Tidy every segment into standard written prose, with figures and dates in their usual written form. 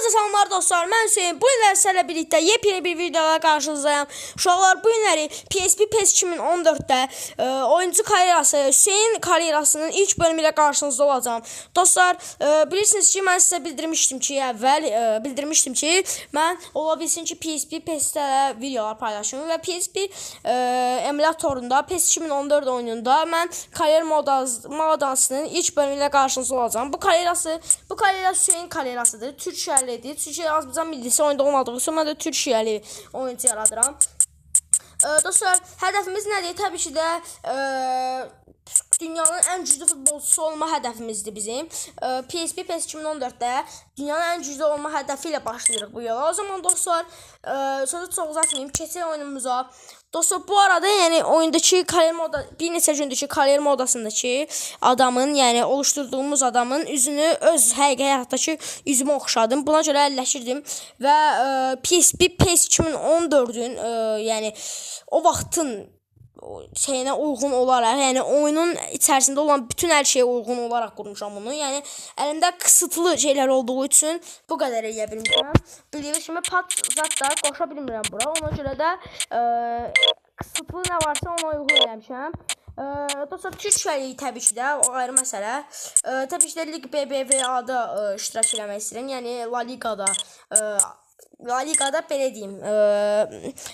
Hamınıza salamlar dostlar, mən Hüseyin. Bu günlər sizlərlə birlikdə yepyeni bir videoda qarşınızdayım. Uşaqlar, bu günləri PSP PES 2014-də oyuncu karyerası, Hüseyin karyerasının ilk bölümü ilə qarşınızda olacağım. Dostlar, bilirsiniz ki, mən sizə bildirmişdim ki, mən ola bilsin ki, PSP PES-də videolar paylaşım və PSP emulatorunda PES 2014 oyununda mən kariyer modasının ilk bölümü ilə qarşınızda olacağım. Bu karyerası Hüseyin karyerasıdır. Türkiyəlidir. Türkiyə Azərbaycan millisi oyunda olmadığı üçün mən də Türkiyəli oyuncu yaradıram. Dostlar, hədəfimiz nədir? Təbii ki də dünyanın ən güclü futbolçusu olma hədəfimizdir bizim. PSP PES 2014-də dünyanın ən güclü olma hədəfi ilə başlayırıq bu yola. O zaman dostlar, sözü çox uzatmayayım, keçək oyunumuza. Dostlar, bu arada yəni oyundakı kariyer moda, bir neçə gündəki kariyer modasındakı adamın, yəni oluşturduğumuz adamın üzünü öz həqiqi həyatdakı üzümə oxşadım. Buna görə əlləşirdim və PSP PES 2014-ün yəni o vaxtın şeyinə uyğun olaraq, yəni oyunun içərisində olan bütün hər şeyə uyğun olaraq qurmuşam bunu. Yəni əlimdə qısıtlı şeylər olduğu üçün bu qədər eləyə bilmirəm. Bildiyiniz kimi pat zat da qoşa bilmirəm bura. Ona görə də qısıtlı nə varsa ona uyğun eləmişəm. Dostlar, Türkiyəli təbii ki də, o ayrı məsələ. Təbii ki də Lig BBVA-da iştirak eləmək istəyirəm. Yəni La Ligada belə deyim.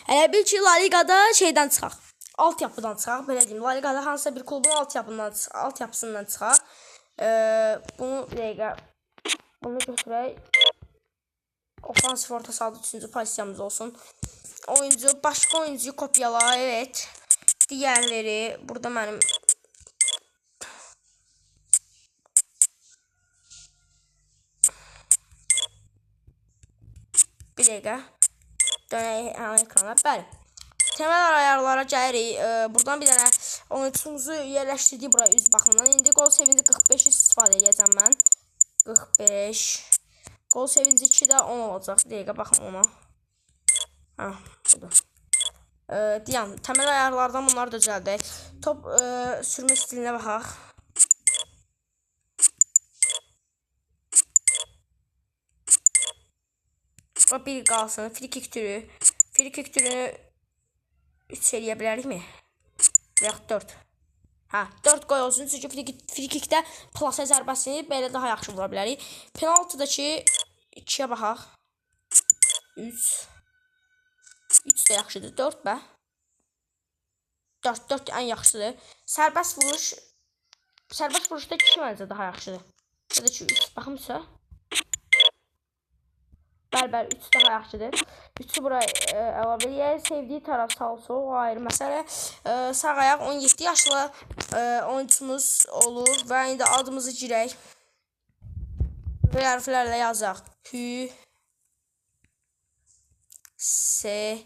Elə bil ki, La Ligada şeydən çıxaq. Altyapıdan çıxaq, belə deyim. La Ligada hansısa bir klubun altyapısından çıxaq. Bunu bir dəqiqə, bunu götürək. Ofansif orta sahada 3-cü pozisiyamız olsun. Başqa oyuncuyu kopyala, evet. Digərləri, burada mənim bir dəqiqə dönək ekrana. Bəli. Temel ayarlara gəlirik. Buradan bir dənə oyuncumuzu yerləşdirdik buraya üz baxımından. İndi gol sevinci 45 istifadə edəcəm mən. 45. Gol sevinci 2 də 10 olacaq. Bir dəqiqə baxın ona. Budur. Deyəm, temel ayarlardan bunları da düzəldək. Top sürmə stilinə baxaq. Bir qalsın. Frikik türünü 3 eləyə bilərikmi? Yox, 4. 4 qoy olsun. Çünki frikikdə plasa zərbəsini belə daha yaxşı vura bilərik. Penaltıdakı 2-yə baxaq. 3 də yaxşıdır. 4 bə. 4 ən yaxşıdır. Sərbəst vuruşda 2 məncə daha yaxşıdır. Ya da ki 3 baxımsa. Bəli, 3 daha yaxşıdır. 3-ü buraya əlavə eləyək. Sevdiyi tərəf sağ olsa o ayrı məsələ. Sağ ayaq 17 yaşlı oyuncumuz olur və indi adımızı girək. Və hərflərlə yazaq. Hüseyin.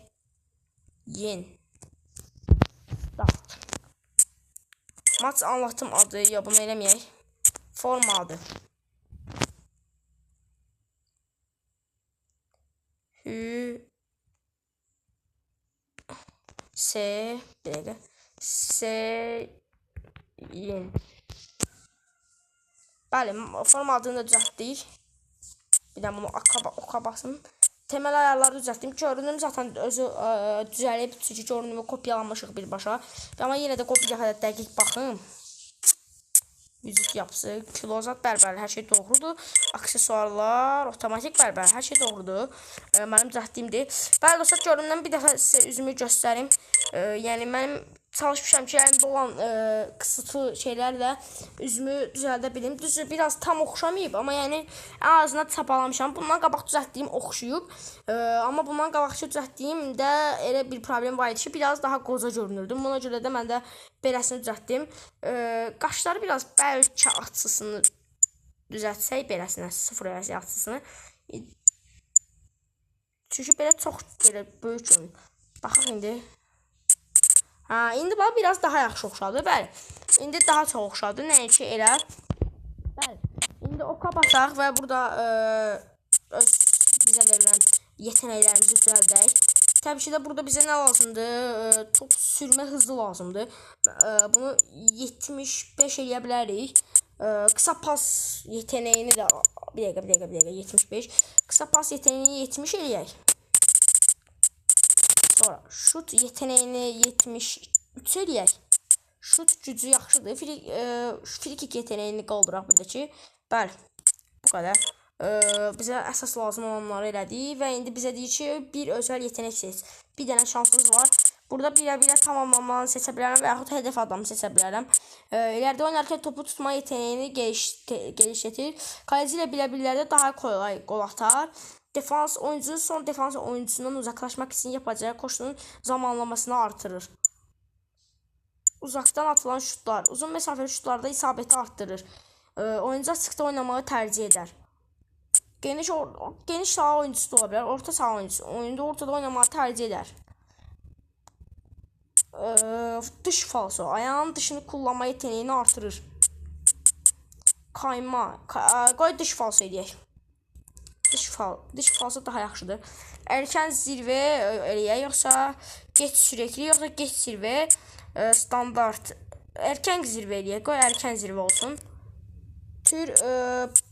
Maç anlatım adı, ya bunu eləməyək. Forma adı. Hüseyin. Bəli, forma adını da düzəltdik. Bir də bunu oka basın. Temel ayarları düzəltdim. Görünüm zaten özü düzəlib. Çünki görünümü kopyalanmışıq birbaşa. Amma yenə də kopyaya dəqiq baxın. Vücut yapısı, kilozat, bəli, hər şey doğrudur. Aksesuarlar, otomatik, bəli, hər şey doğrudur. Mənim düzəltdiyimdir. Bəli, dostlar, görünümdən bir dəfə sizə üzümü göstərim. Yəni, mənim çalışmışam ki, əlimdə olan qısıtlı şeylərlə üzümü düzəldə bilim. Düzdür, biraz tam oxşamayıb, amma yəni ən azından çapalamışam. Bundan qabaq düzəltdiyim oxşuyub. Amma bundan qabaqçı düzəltdiyimdə elə bir problem var idi ki, biraz daha qoca görünürdüm. Buna görə də mən də beləsini düzəltdim. Qaşları biraz bəlkə açısını düzəltsək, beləsinə, 0 eləsək açısını. Çünki belə çox böyük görünür. Baxaq indi. İndi bax, biraz daha yaxşı oxşadı, bəli. İndi daha çox oxşadı, nəinki elə. Bəli, indi oka basaq və burada bizə verilən yetenəklərimizi düzəldək. Təbii ki də burada bizə nə lazımdır? Top sürmə hızı lazımdır. Bunu 75 eləyə bilərik. Qısa pas yeteneğini də bir dəqiqə 75. Qısa pas yeteneğini 70 eləyək. Sonra şut yeteneğini 73 eləyək. Şut gücü yaxşıdır. Frikik yeteneğini qaldıraq bir də ki. Bəli. Bu qədər. Bizə əsas lazım olanları elədik və indi bizə deyir ki, bir özəl yetenek seç. Bir dənə şansımız var. Burada bilə-bilə tamamlamanı seçə bilərəm və yaxud hədəf adamı seçə bilərəm. İlərdə oynarkən topu tutma yeteneğini gelişdirir. Kaleci ilə bilə-bilərdə daha kolay qol atar. Defans oyuncusu son defans oyuncusundan uzaklaşmaq üçün yapacağı koşunun zamanlamasını artırır. Uzaqdan atılan şutlar, uzun məsafəli şutlarda isabəti artdırır. Oyuncu açıqda oynamağı tercih edər. Geniş saha oyuncusu da ola bilər, orta saha oyuncusu. Oyunda ortada oynamağı tercih edər. Dış falso, ayağın dışını kullanma yeteneğini artırır. Kayma, qoy dış falso edək. Dış falso daha yaxşıdır. Erkən zirvə eləyək, yoxsa geç sürekli, yoxsa geç zirvə standart. Erkən zirvə eləyək, qoy erkən zirvə olsun. Tür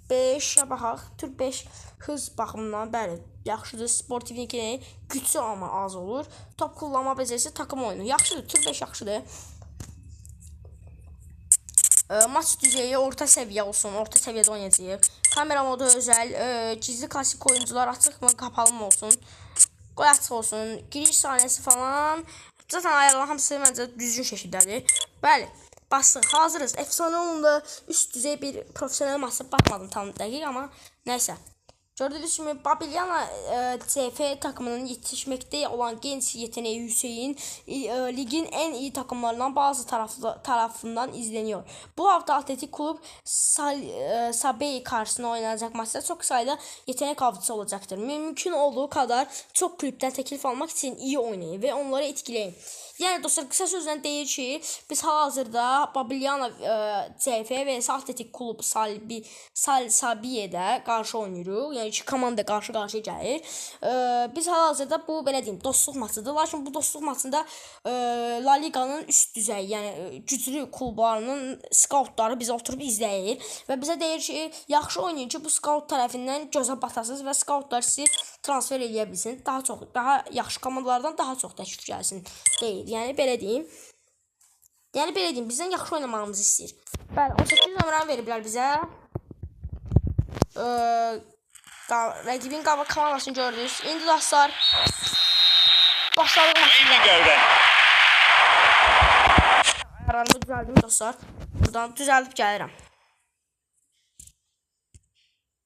5'ə baxaq. Tür 5 hız baxımından bəli, yaxşıdır. Sportivliyi gücü amma az olur. Top kullanma becerisi takım oyunu. Yaxşıdır, tür 5 yaxşıdır. Maç düzeyi orta səviyyə olsun. Orta səviyyədə oynayacağıq. Kamera modu özəl, gizli klasik oyuncular açıq mı, kapalı mı olsun? Qoy açıq olsun. Giriş saniyəsi falan. Zaten ayarlar hamısı məncə düzgün şəkildədir. Bəli. Basın, hazırız. Efsane oyunda üst düzey bir profesyonel maçı baxmadım tam dəqiq, amma nəysə. Gördüyünüz kimi Babilyana CF takımının yetişməkdə olan genç yeteneği Hüseyin ligin en iyi takımlarından bazı tarafından izleniyor. Bu hafta Atletik Klub Sabey karşısında oynanacak maçta çok sayıda yetenek avcısı olacaktır. Mümkün olduğu kadar çok kulüpten teklif almak için iyi oynayın ve onları etkileyin. Yəni dostlar, qısa sözlə deyir ki, biz hal-hazırda Babilyana CF və Atletik Klub Sabiye'də qarşı oynayırıq. Yəni iki komanda qarşı-qarşıya gəlir. Biz hal-hazırda bu belə deyim, dostluq maçıdır. Lakin bu dostluq maçında La Liga'nın üst düzey, yəni güclü klublarının skautları bizə oturub izləyir və bizə deyir ki, yaxşı oynayın ki, bu skaut tərəfindən gözə batasınız və skautlar sizi transfer eləyə bilsin. Daha yaxşı komandalardan daha çox təklif gəlsin deyir. Yəni belə deyim. Bizdən yaxşı oynamağımızı istəyir. Bəli, 18 nömrəni veriblər bizə. Rəqibin komandasını gördünüz. İndi dostlar başladıq maçımıza. Ayarlarımı düzəldim dostlar. Buradan düzəldib gəlirəm.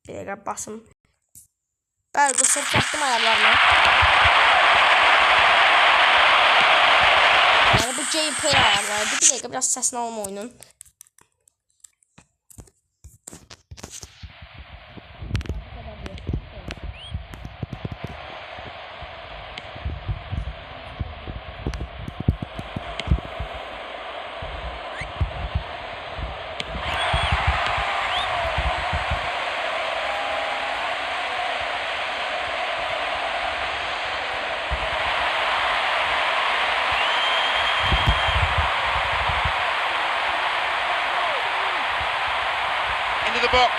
Bir dəqiqə basım. Bəli dostlar, çəkdim ayarlarımı. Yəni bu gameplay ayarlarıdır. Bir dəqiqə biraz səsini alım oyunun. The box.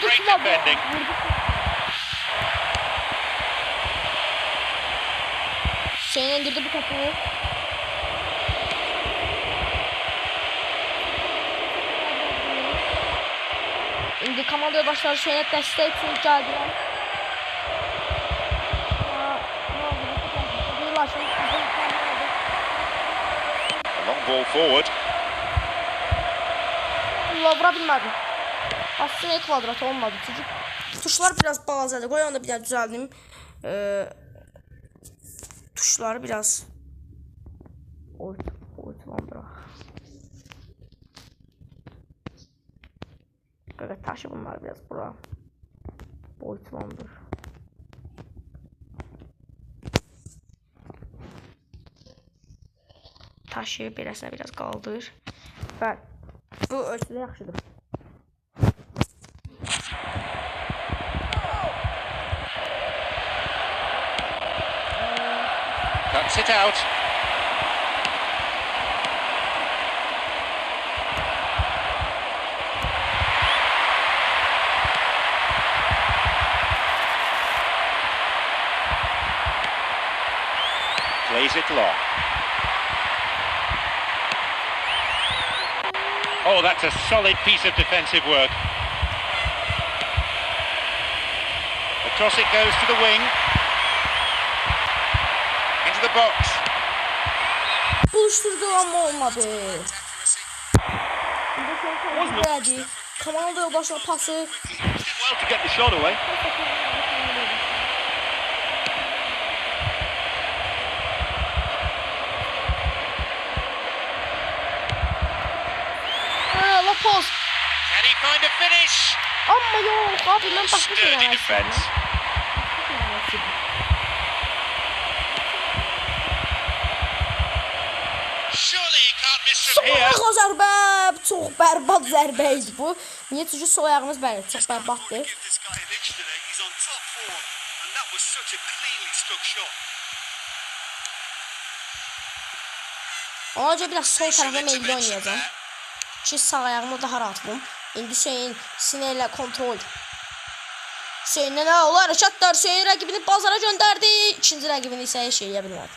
Great defending. Hüseyin indirdi bu topu. İndi komanda başları Hüseyin'e dəstək üçün gəldilər. A long ball forward. Vura bilmədim. Aslında kvadrat olmadı. Çünki tuşlar biraz balacadır. Qoy onu da bir daha düzəldim. Tuşları biraz boyutlandıraq. Qaqat taşı bunları biraz bura boyutlandır. Taşı beləsinə biraz qaldır. Bəli. Bu ölçüdə yaxşıdır. Cuts it out. Plays it long. Oh, that's a solid piece of defensive work. Across it goes to the wing. Into the box. Buluşturdu ama olmadı. Verdi. Komanda yoldaşına pası. Well to get the shot away. Lapos. Can he find a finish? Amma yok abi ben başka şey Sturdy defence. Surely he can't miss from here. Sol zərbə, çox bərbad zərbə idi bu. Niyə? Çünki sol ayağımız bəli çox bərbaddır. Ona görə biraz sol tərəfə meyilli oynayacağım. Ki sağ ayağımı daha rahat bulum. İndi Hüseyin sinirlə kontrol. Hüseyinlə nə olar? Hərəkətlər Hüseyin rəqibini bazara göndərdi. İkinci rəqibini isə heç eləyə bilmədi.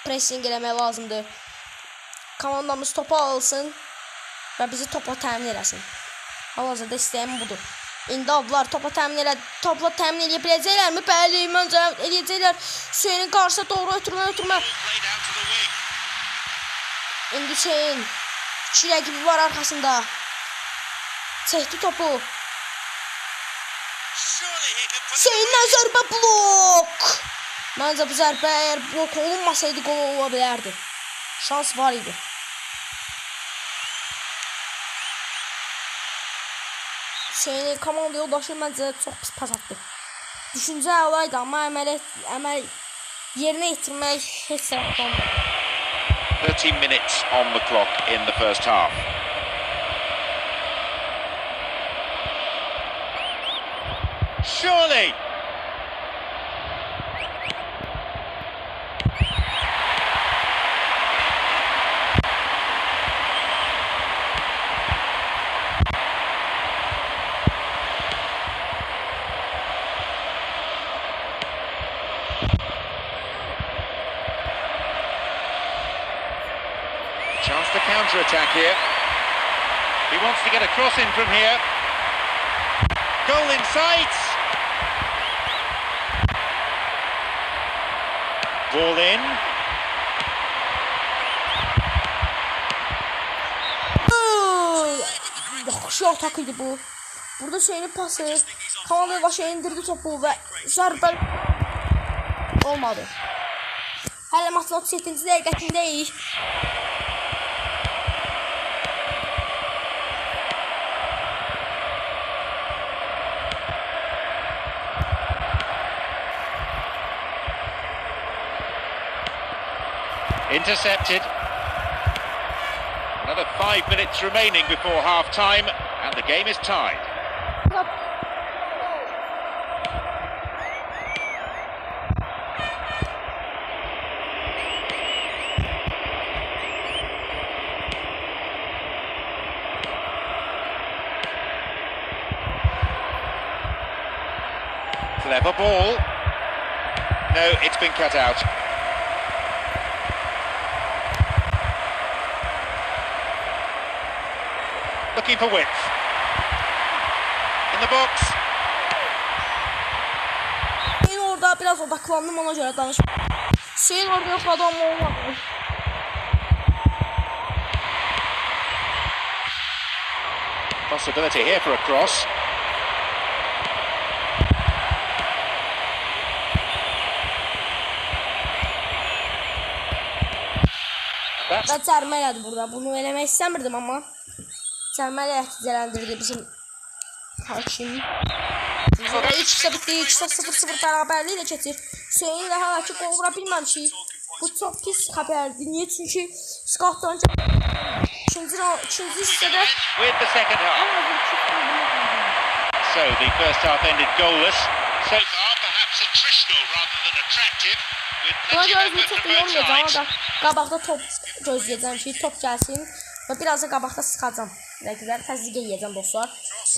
Pressing eləmək lazımdır. Komandamız topu alsın və bizi topla təmin eləsin. Hal-hazırda istəyim budur. İndi aldılar, topla təmin eləyə biləcəklərmi? Bəli, məncə eləyəcəklər. Hüseynin qarşısına doğru ötürmə. İndi Hüseyin 2 rəqibi var arxasında. Çəkdi topu. Hüseyinlə zərbə blok. Məncə bu zərbə əgər blok olunmasaydı qol ola bilərdi. Şans var idi. Hüseynin komanda yoldaşı məncə çox pis pas atdı. Düşüncə olaydı amma əməl yerinə yetirmək heç səbəb olmadı. 30 minutes on the clock in the first half. Surely. Chance to counter-attack here. He wants to get a cross in from here. Goal in sight. Ball in. Yaxşı atak idi bu. Burada Hüseynin pası. Komanda başa indirdi topu və zərbə olmadı. Hələ maçın 37-ci dəqiqəsindəyik. Intercepted. Another 5 minutes remaining before half-time, and the game is tied. Clever ball. No, it's been cut out. Looking for width. In the box. Hüseyin orada biraz odaklandım, ona göre danışma. Hüseyin orada yok, adam olmadı. Possibility here for a cross. Və cərmə elədi burada. Bunu eləmək istəmirdim amma cərmə ilə nəticələndirdi bizim hakim. Və 2-0 bitdi, 2-0 bərabərliyi də keçir. Hüseyin ilə hələ ki qol vura bilməmişik. Bu çox pis xəbərdir. Niyə? Çünki Skotland ikinci hissədə With the second half. So the first half ended goalless. So far perhaps attritional rather than attractive. Buna görə özümü çox da yormayacağım. Orada qabaqda top gözləyəcəm ki, top gəlsin və biraz da qabaqda sıxacam. Rəqibləri təzyiq edəcəm dostlar.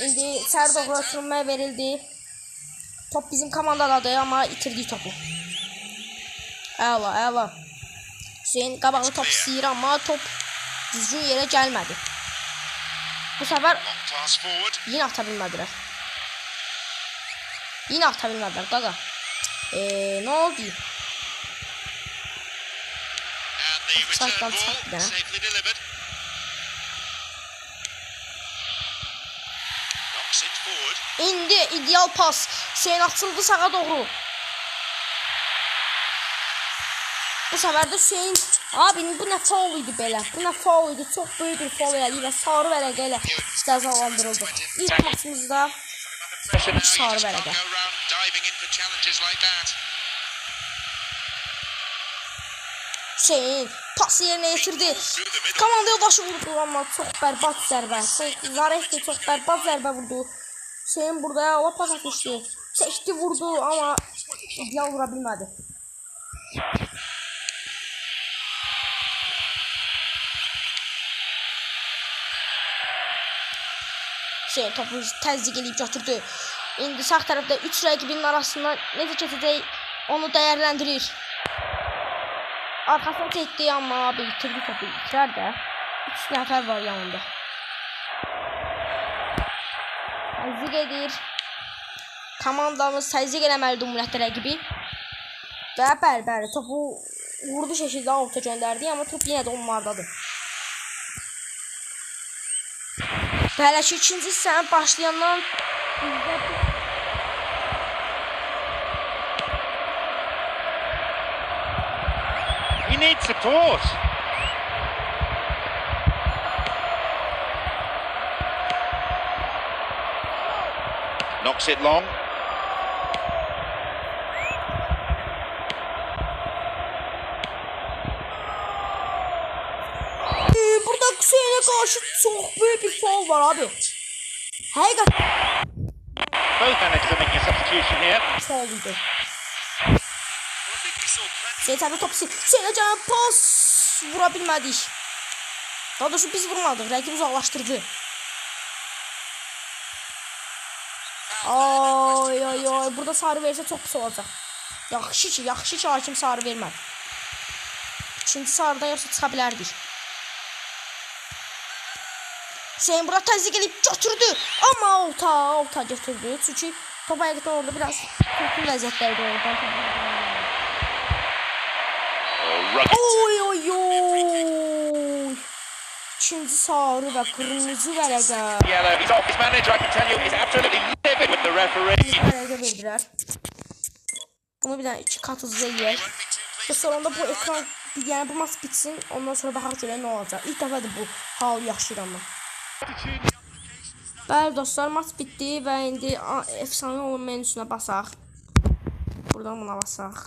İndi içəri doğru ötürülmə verildi. Top bizim komandadadır, amma itirdik topu. Əla, əla. Hüseyin qabaqda top istəyir, amma top düzgün yerə gəlmədi. Bu səfər yenə ata bilmədilər. Yenə ata bilmədilər, qaqa. Nə oldu? Saatdan çıxaq bir dənə. İndi ideal pas. Hüseyin açıldı sağa doğru. Bu səfər də Hüseyin... Abi, bu nə faul idi belə? Bu nə faul idi? Çox böyük bir faul elədi və sarı vərəqə ilə cəzalandırıldı. İlk maçımızda sarı vərəqə. Hüseyin pası yerinə yetirdi. Komanda yoldaşı vurdu, amma çox bərbad zərbə. Zarefdir, çox bərbad zərbə vurdu. Hüseyin burada o pas atmışdı. Çəkdi, vurdu, amma ideal vura bilmədi. Hüseyin topu təzyiq eləyib götürdü. İndi sağ tərəfdə 3 rəqibinin arasından necə keçəcək onu dəyərləndirir. Arkasına çəkdi, amma bitirdi topu. İtirər də 3 nəfər var yanında. Təzyiq edir. Komandamız təzyiq eləməlidir ümumiyyətlə rəqibi. Və bəli, topu vurdu şəkildə avuta göndərdi, amma top yenə də onlardadır. Hələ ki, ikinci hissənin başlayandan He needs support. Knocks it long. Burada Hüseyin'e karşı çok büyük bir faul var abi. Hakikaten Both managed to make a substitution here. fauluydu. Hüseyin tabi top Hüseyin'e canım pas vurabilmedik. Daha doğrusu biz vurmadık. Rakibi uzaklaştırdı. Ay. Burada sarı verirse çok pis olacak. Yaxşı ki hakim sarı vermədi. İkinci sarıdan yoxsa çıxa bilərdik. Hüseyin burada təzyiq edib götürdü. Amma alta götürdü. Çünki top həqiqətən orada biraz kötü vəziyyətlərdə oldu. Oy. İkinci sarı və qırmızı vərəqə. Yellow. He's off his manager, I can tell you. He's absolutely livid with the referee. Vərəqə verdilər. Bunu bir dənə 2 kat hızlı eləyək. Və sonunda bu ekran, yəni bu maç bitsin. Ondan sonra baxaq görək nə olacaq. İlk dəfədir bu hal yaşayıram mən. Bəli dostlar, maç bitdi və indi efsane olan menüsünə basaq. Buradan buna basaq.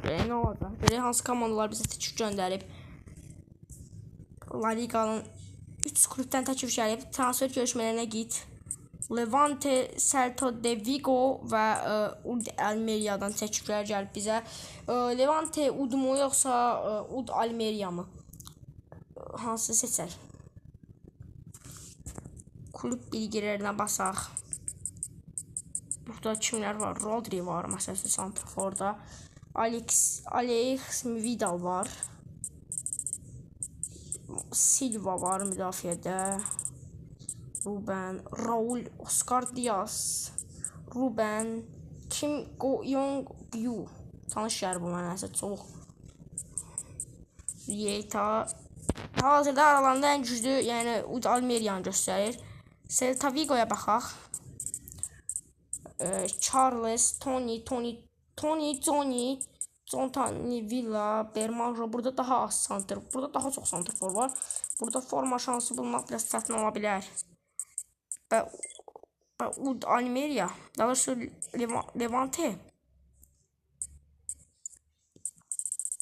Görək nə olacaq. Görək hansı komandalar bizə təklif göndərib. La Liga'nın 3 klubdan təklif gəlib. Transfer görüşmələrinə git. Levante, Celta de Vigo və Ud Almeria'dan təkliflər gəlib bizə. Levante Ud mu yoxsa Ud Almeria mı? Hansı seçək? Klub bilgilərinə basaq. Burada kimlər var? Rodri var məsələn santraforda. Alex Vidal var. Silva var müdafiədə. Ruben, Raul, Oscar Diaz, Ruben, Kim Go-Yong-Yu. Tanış yer bu mənə nəsə çox. Rieta. Hazırda aralarında ən güclü, yəni Ud Almeria'nı göstərir. Celta Vigo'ya baxaq. Charles, Tony, Villa, Bermanjo. Burada daha az santrafor, burada daha çox santrafor var. Burada forma şansı bulmaq biraz çətin ola bilər. Ud Almeria, daha doğrusu Levante.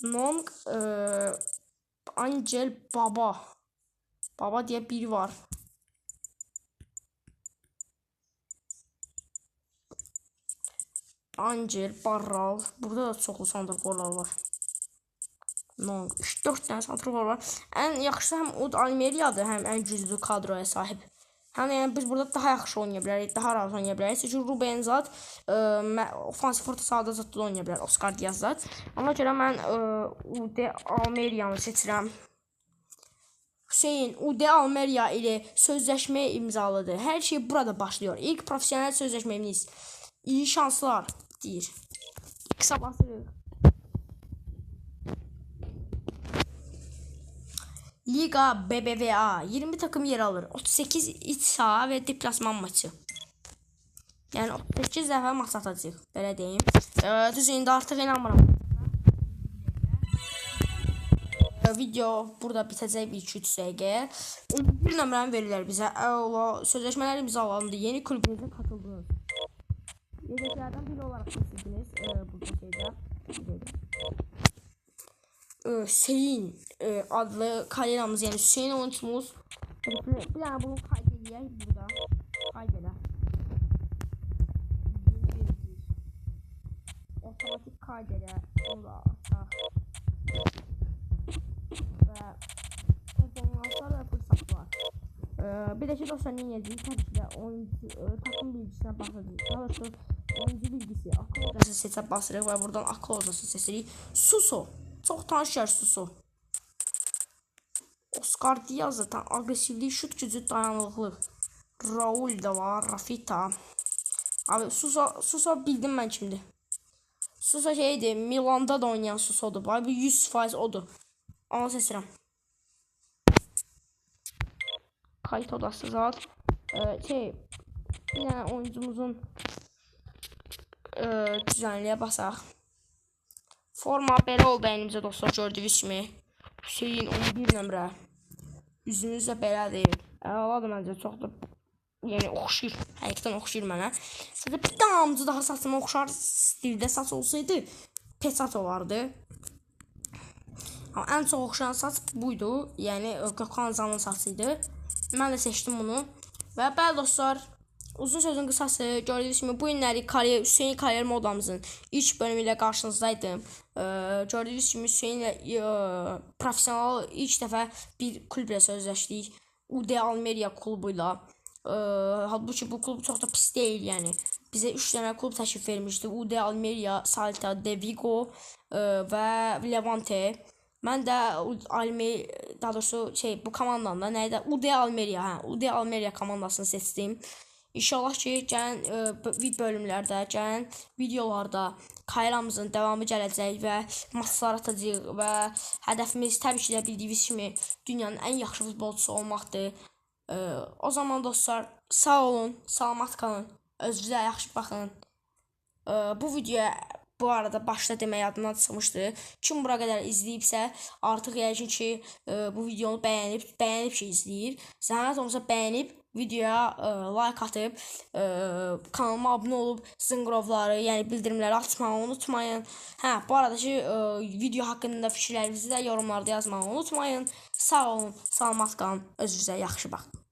Nong Angel Baba deyə biri var. Angel, Barral. Burada da çoxlu santraforlar var. 3-4 dənə santrafor var. Ən yaxşısı həm Ud Almeria'dır, həm ən güclü kadroya sahib. Yəni biz burada daha yaxşı oynaya bilərik, daha rahat oynaya bilərik. Çünki Ruben zat ofansif orta sahada zat da oynaya bilər, Oscar Diaz zat. Ona görə mən UD Almeriyanı seçirəm. Hüseyin UD Almeria ilə sözləşmə imzaladı. Hər şey burada başlıyor. İlk profesyonel sözləşmemiz. İyi şanslar deyir. Qısa basırıq. Liga BBVA 20 takım yer alır. 38 iç saha və deplasman maçı. Yəni 38 dəfə maç atacağıq, belə deyim. Düz indi artıq inanmıram. Video burada bitəcək 1-2-3 dəqiqəyə. 11 nömrəni verirlər bizə. Sözləşmələr imzalandı. Yeni klubunuzun katıldınız. Yedəklərdən biri olaraq seçildiniz. Burada şeydə. Hüseyin adlı karyamız, yəni Hüseyin oyuncumuz. Bir dənə bunu kayd edək burada. Kayd edək. Otomatik kayd edək. Onu ataq. Və telefonlar və fırsatlar. Bir də ki dostlar nə edəcəyik? Təbii ki də takım bilgisinə baxacağıq. Daha doğrusu oyuncu bilgisi, akıl odası seçə basırıq və buradan akıl odası seçirik. Suso. Çox tanış yer Suso. Oscar Diaz zaten agresivlik, şut gücü, dayanıqlıq. Raul da var, Rafita. Abi Suso bildim mən kimdir. Suso şeydir, Milanda da oynayan Suso'dur. Abi 100% odur. Onu seçirəm. Kayıt odası zat. Bir dənə oyuncumuzun düzənliyə basaq. Forma belə oldu əlimizə dostlar, gördüyünüz kimi. Hüseyin 11 nömrə. Üzünüz də belədir. Əladır məncə, çox da yəni oxşayır. Həqiqətən oxşayır mənə. Sizə bir damcı daha saçıma oxşar stildə saç olsaydı Pesat olardı. Amma ən çox oxşayan saç buydu. Yəni Gökhan Zanın saçıydı. Mən də seçdim bunu. Və bəli dostlar, uzun sözün qısası, gördüyünüz kimi bu günləri Hüseyin kariyer modamızın ilk bölümü ilə qarşınızdaydım. Gördüyünüz kimi Hüseyin ilə profesional ilk dəfə bir klublə sözləşdik. UD Almeria klubuyla. Halbuki bu klub çox da pis deyil, yəni. Bizə 3 dənə klub təklif vermişdi. UD Almeria, Salta de Vigo və Levante. Mən də daha doğrusu bu komandanın da nə idi? UD Almeria, UD Almeria komandasını seçdim. İnşallah ki, gələn bölümlərdə, gələn videolarda kariyeramızın davamı gələcək və maçlar atacağıq və hədəfimiz təbii ki də bildiyiniz kimi dünyanın ən yaxşı futbolçusu olmaqdır. O zaman dostlar, sağ olun, salamat qalın, özünüzə yaxşı baxın. Bu videoya bu arada başda demək yadımdan çıxmışdı. Kim bura qədər izləyibsə, artıq yəqin ki bu videonu bəyənib ki izləyir. Zəhmət olmasa bəyənib, videoya like atıb, kanalıma abunə olub zınqrovları, yəni bildirimləri açmağı unutmayın. Bu arada ki video haqqında fikirlərinizi də yorumlarda yazmağı unutmayın. Sağ olun, salamat qalın, özünüzə yaxşı baxın.